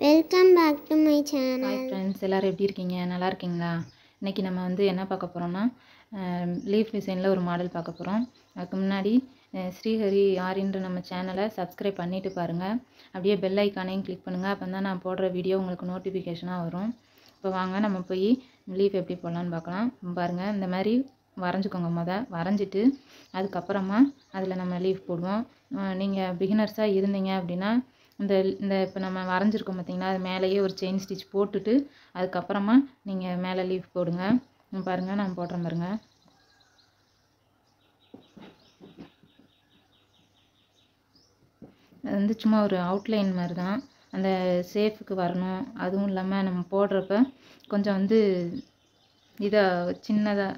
Welcome back to my hi channel. Friends, எல்லோரும் எப்படி இருக்கீங்க? நல்லா இருக்கீங்களா? இன்றைக்கி நம்ம என்ன பார்க்க போகிறோம்னா லீஃப் டிசைனில் ஒரு மாடல் பார்க்க போகிறோம். அதுக்கு முன்னாடி ஸ்ரீஹரி ஆரின்ற நம்ம சேனலை சப்ஸ்கிரைப் பண்ணிவிட்டு பாருங்கள். அப்படியே பெல் ஐக்கானையும் கிளிக் பண்ணுங்கள். அப்போ தான் நான் போடுற வீடியோ உங்களுக்கு நோட்டிஃபிகேஷனாக வரும். இப்போ வாங்க நம்ம போய் லீஃப் எப்படி போடலான்னு பார்க்கலாம். பாருங்கள், இந்த மாதிரி வரைஞ்சிக்கோங்க. வரைஞ்சிட்டு அதுக்கப்புறமா அதில் நம்ம லீஃப் போடுவோம். நீங்கள் பிகினர்ஸாக இருந்தீங்க அப்படின்னா இந்த இப்போ நம்ம வரைஞ்சிருக்கோம் பார்த்தீங்களா, அது மேலேயே ஒரு செயின் ஸ்டிச் போட்டுட்டு அதுக்கப்புறமா நீங்கள் மேலே லீஃப் போடுங்க. பாருங்கள், நான் போடுறேன் பாருங்கள். அது சும்மா ஒரு அவுட்லைன் மாதிரி தான், அந்த ஷேப்புக்கு வரணும். அதுவும் இல்லாமல் நம்ம போடுறப்ப கொஞ்சம் இதை சின்னதாக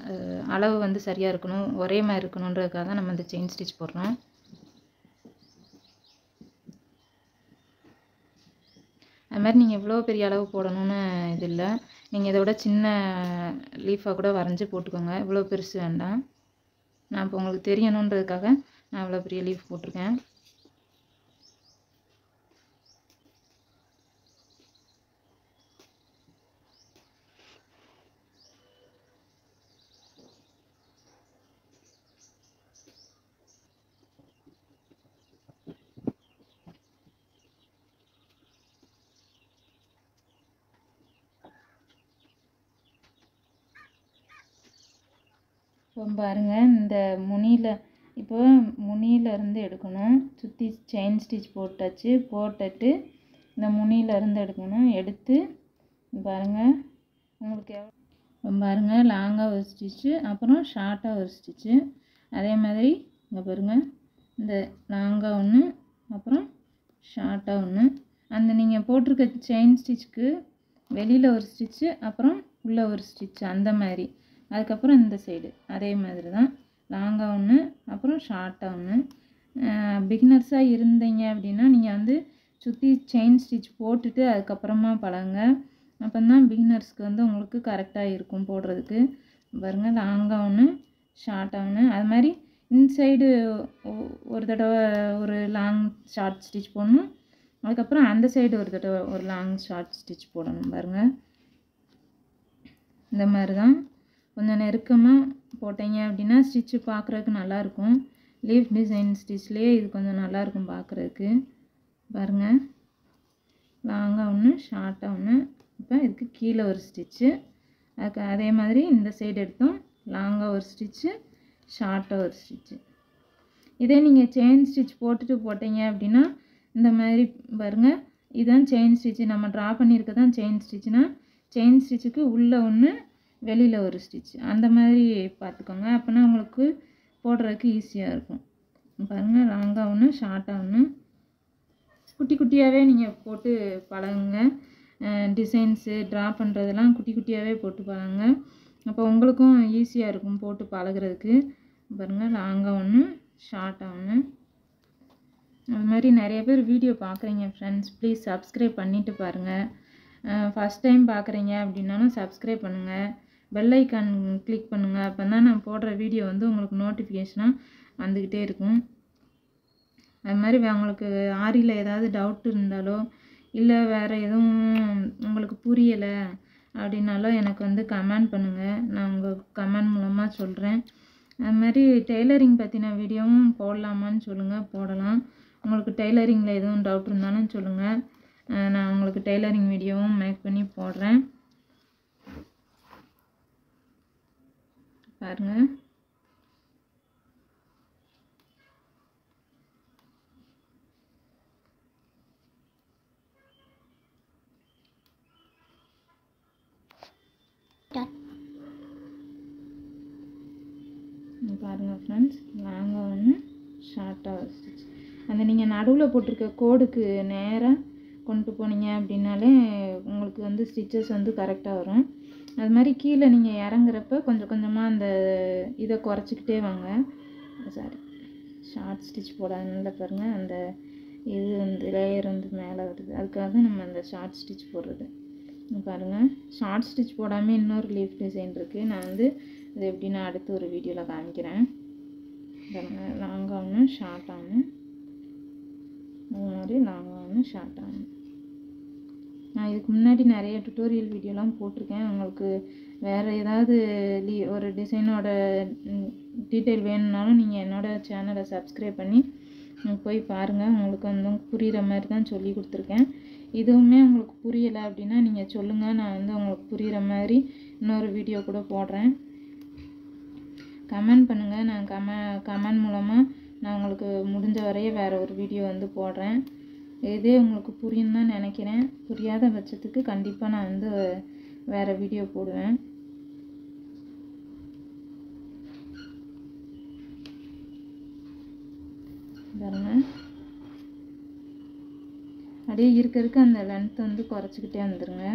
அளவு சரியாக இருக்கணும், ஒரே மாதிரி இருக்கணுன்றதுக்காக தான் நம்ம இந்த செயின் ஸ்டிச் போடுறோம். அது மாதிரி நீங்கள் எவ்வளோ பெரிய அளவு போடணும்னு இது இல்லை. நீங்கள் இதோட சின்ன லீஃபாக கூட வரைஞ்சி போட்டுக்கோங்க, இவ்வளோ பெருசு வேண்டாம். நான் இப்போ உங்களுக்கு தெரியணுன்றதுக்காக நான் இவ்வளோ பெரிய லீஃப் போட்டிருக்கேன். இப்போ பாருங்கள், இந்த முனியிலேருந்து எடுக்கணும். சுற்றி செயின் ஸ்டிச் போட்டுட்டு இந்த முனியிலேருந்து எடுக்கணும். எடுத்து பாருங்கள், உங்களுக்கு பாருங்கள், லாங்காக ஒரு ஸ்டிச்சு, அப்புறம் ஷார்ட்டாக ஒரு ஸ்டிச்சு. அதே மாதிரி இங்கே பாருங்கள், இந்த லாங்காக ஒன்று, அப்புறம் ஷார்ட்டாக ஒன்று. அந்த நீங்கள் போட்டிருக்க செயின் ஸ்டிச்சுக்கு வெளியில் ஒரு ஸ்டிச்சு, அப்புறம் உள்ளே ஒரு ஸ்டிச்சு, அந்த மாதிரி. அதுக்கப்புறம் இந்த சைடு அதே மாதிரி தான், லாங்காக ஒன்று, அப்புறம் ஷார்ட்டாக ஒன்று. பிகினர்ஸாக இருந்தீங்க அப்படின்னா நீங்கள் சுற்றி செயின் ஸ்டிச் போட்டுட்டு அதுக்கப்புறமா பழங்க. அப்போ தான் பிகினர்ஸ்க்கு உங்களுக்கு கரெக்டாக இருக்கும் போடுறதுக்கு. பாருங்கள், லாங்காக ஒன்று, ஷார்ட்டாக ஒன்று. அது மாதிரி இன்சைடு ஒரு தடவை ஒரு லாங் ஷார்ட் ஸ்டிச் போடணும். அதுக்கப்புறம் அந்த சைடு ஒரு தடவை ஒரு லாங் ஷார்ட் ஸ்டிச் போடணும். பாருங்கள், இந்த மாதிரி தான். கொஞ்சம் நெருக்கமாக போட்டீங்க அப்படின்னா ஸ்டிச்சு பார்க்குறதுக்கு நல்லாயிருக்கும். லீஃப் டிசைன் ஸ்டிச்லேயே இது கொஞ்சம் நல்லாயிருக்கும் பார்க்குறதுக்கு. பாருங்கள், லாங்காக ஒன்று, ஷார்ட்டாக ஒன்று. இப்போ இதுக்கு கீழே ஒரு ஸ்டிச்சு, அதுக்கு அதே மாதிரி இந்த சைடு எடுத்தோம், லாங்காக ஒரு ஸ்டிச்சு, ஷார்ட்டாக ஒரு ஸ்டிச்சு. இதே நீங்கள் செயின் ஸ்டிச் போட்டுட்டு போட்டீங்க அப்படின்னா இந்த மாதிரி பாருங்கள், இதுதான் செயின் ஸ்டிச்சு. நம்ம ட்ரா பண்ணியிருக்க தான் செயின் ஸ்டிச்சுனா, செயின் ஸ்டிச்சுக்கு உள்ளே ஒன்று, வெளியில் ஒரு ஸ்டிச், அந்த மாதிரி பார்த்துக்கோங்க. அப்போனா உங்களுக்கு போடுறதுக்கு ஈஸியாக இருக்கும். பாருங்கள், லாங்காக ஒன்று, ஷார்ட்டாக ஒன்று. குட்டி குட்டியாகவே நீங்கள் போட்டு பழகுங்க. டிசைன்ஸு ட்ரா பண்ணுறதெல்லாம் குட்டி குட்டியாகவே போட்டு பழகுங்க. அப்போ உங்களுக்கும் ஈஸியாக இருக்கும் போட்டு பழகிறதுக்கு. பாருங்கள், லாங்காக ஒன்று, ஷார்ட்டாக ஒன்று. அது மாதிரி நிறைய பேர் வீடியோ பார்க்குறீங்க ஃப்ரெண்ட்ஸ், ப்ளீஸ் சப்ஸ்கிரைப் பண்ணிவிட்டு பாருங்கள். ஃபஸ்ட் டைம் பார்க்குறீங்க அப்படின்னாலும் சப்ஸ்கிரைப் பண்ணுங்கள், பெல் ஐக்கான் கிளிக் பண்ணுங்கள். அப்போ தான் நான் போடுற வீடியோ உங்களுக்கு நோட்டிஃபிகேஷனாக வந்துக்கிட்டே இருக்கும். அது மாதிரி உங்களுக்கு ஆரியில் ஏதாவது டவுட் இருந்தாலோ இல்லை வேறு எதுவும் உங்களுக்கு புரியலை அப்படின்னாலும் எனக்கு கமெண்ட் பண்ணுங்கள், நான் உங்கள் கமெண்ட் மூலமாக சொல்கிறேன். அது மாதிரி டெய்லரிங் பற்றின வீடியோவும் போடலாமான்னு சொல்லுங்கள், போடலாம். உங்களுக்கு டெய்லரிங்கில் எதுவும் டவுட் இருந்தாலும் சொல்லுங்கள், நான் உங்களுக்கு டெய்லரிங் வீடியோவும் மேக் பண்ணி போடுறேன். பாருங்கள், பாருங்கள் ஃப்ரெண்ட்ஸ், லாங்காக ஒன்று, ஷார்ட்டாக ஒரு ஸ்டிச். அந்த நீங்கள் நடுவில் போட்டிருக்க கோடுக்கு நேராக கொண்டு போனீங்க அப்படின்னாலே உங்களுக்கு ஸ்டிச்சஸ் கரெக்டாக வரும். அது மாதிரி கீழே நீங்கள் இறங்குறப்ப கொஞ்சம் கொஞ்சமாக அந்த இதை குறைச்சிக்கிட்டே வாங்க. சாரி, ஷார்ட் ஸ்டிச் போடாதனால பாருங்கள், அந்த இது லேயர் மேலே வருது, அதுக்காக நம்ம அந்த ஷார்ட் ஸ்டிச் போடுறது. பாருங்கள், ஷார்ட் ஸ்டிச் போடாமல் இன்னொரு லீஃப் டிசைன் இருக்குது. நான் இது எப்படி நான் அடுத்து ஒரு வீடியோவில் காமிக்கிறேன். பாருங்கள், லாங்காக ஒன்று, ஷார்ட்டாக ஒன்று. அது மாதிரி லாங்காக ஒன்று, ஷார்ட்டாக ஒன்று. நான் இதுக்கு முன்னாடி நிறைய டுட்டோரியல் வீடியோலாம் போட்டிருக்கேன். உங்களுக்கு வேறு ஏதாவது ஒரு டிசைனோட டீட்டெயில் வேணும்னாலும் நீங்கள் என்னோடய சேனலை சப்ஸ்கிரைப் பண்ணி போய் பாருங்கள். உங்களுக்கு வந்து புரிகிற மாதிரி தான் சொல்லி கொடுத்துருக்கேன். இதுவுமே உங்களுக்கு புரியலை அப்படின்னா நீங்கள் சொல்லுங்கள். நான் வந்து உங்களுக்கு புரிகிற மாதிரி இன்னொரு வீடியோ கூட போடுறேன். கமெண்ட் பண்ணுங்கள். நான் கமெண்ட் மூலமாக நான் உங்களுக்கு முடிஞ்ச வரைய வேறு ஒரு வீடியோ வந்து போடுறேன். இதே உங்களுக்கு புரியும் தான் நினைக்கிறேன். புரியாத பட்சத்துக்கு கண்டிப்பாக நான் வந்து வேறு வீடியோ போடுவேன். பாருங்க, அப்படியே இருக்க அந்த லென்த் வந்து குறைச்சிக்கிட்டே வந்துடுங்க.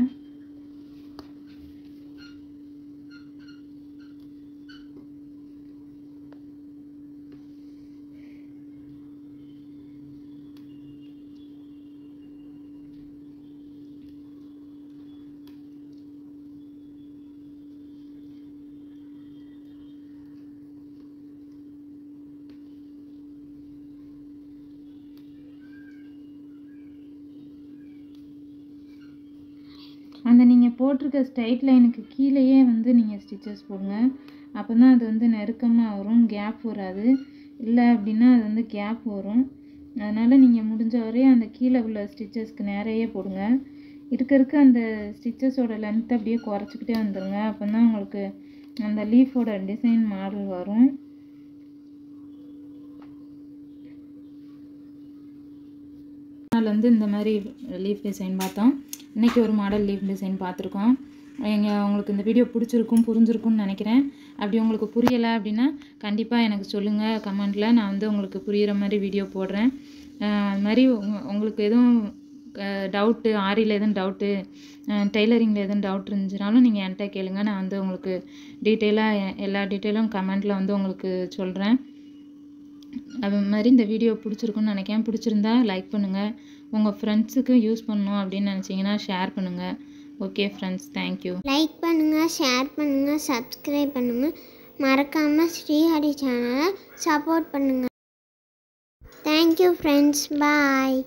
அந்த நீங்கள் போட்டிருக்க ஸ்ட்ரைட் லைனுக்கு கீழேயே வந்து நீங்கள் ஸ்டிச்சஸ் போடுங்க. அப்போ தான் அது வந்து நெருக்கமாக வரும், கேப் வராது. இல்லை அப்படின்னா அது வந்து கேப் வரும். அதனால் நீங்கள் முடிஞ்ச வரையும் அந்த கீழே உள்ள ஸ்டிச்சஸ்க்கு நிறைய போடுங்க. இருக்க அந்த ஸ்டிச்சஸோட லென்த் அப்படியே குறைச்சிக்கிட்டே வந்துடுங்க. அப்போ தான் உங்களுக்கு அந்த லீஃபோட டிசைன் மாடல் வரும். வந்து இந்த மாதிரி லீஃப் டிசைன் பார்த்தோம். இன்றைக்கி ஒரு மாடல் லீஃப் டிசைன் பார்த்துருக்கோம். உங்களுக்கு இந்த வீடியோ புரிஞ்சிருக்கும்னு நினைக்கிறேன். அப்படி உங்களுக்கு புரியலை அப்படின்னா கண்டிப்பாக எனக்கு சொல்லுங்கள் கமெண்ட்டில். நான் வந்து உங்களுக்கு புரிகிற மாதிரி வீடியோ போடுறேன். அது மாதிரி உங்களுக்கு எதுவும் டவுட்டு, ஆரியில் எதுவும் டவுட்டு, டெய்லரிங்கில் எதுவும் டவுட் இருந்துச்சுனாலும் நீங்கள் என்கிட்ட கேளுங்க. நான் வந்து உங்களுக்கு டீட்டெயிலாக எல்லா டீட்டெயிலும் கமெண்ட்டில் வந்து உங்களுக்கு சொல்கிறேன். அது மாதிரி இந்த வீடியோ பிடிச்சிருக்குன்னு நினைக்கிறேன். பிடிச்சிருந்தா லைக் பண்ணுங்கள். உங்கள் ஃப்ரெண்ட்ஸுக்கு யூஸ் பண்ணணும் அப்படின்னு நினச்சிங்கன்னா ஷேர் பண்ணுங்கள். Okay friends, thank you. லைக் பண்ணுங்கள், ஷேர் பண்ணுங்கள், சப்ஸ்கிரைப் பண்ணுங்கள். மறக்காமல் ஸ்ரீஹரி சேனலை சப்போர்ட் பண்ணுங்கள். தேங்க்யூ ஃப்ரெண்ட்ஸ், பாய்.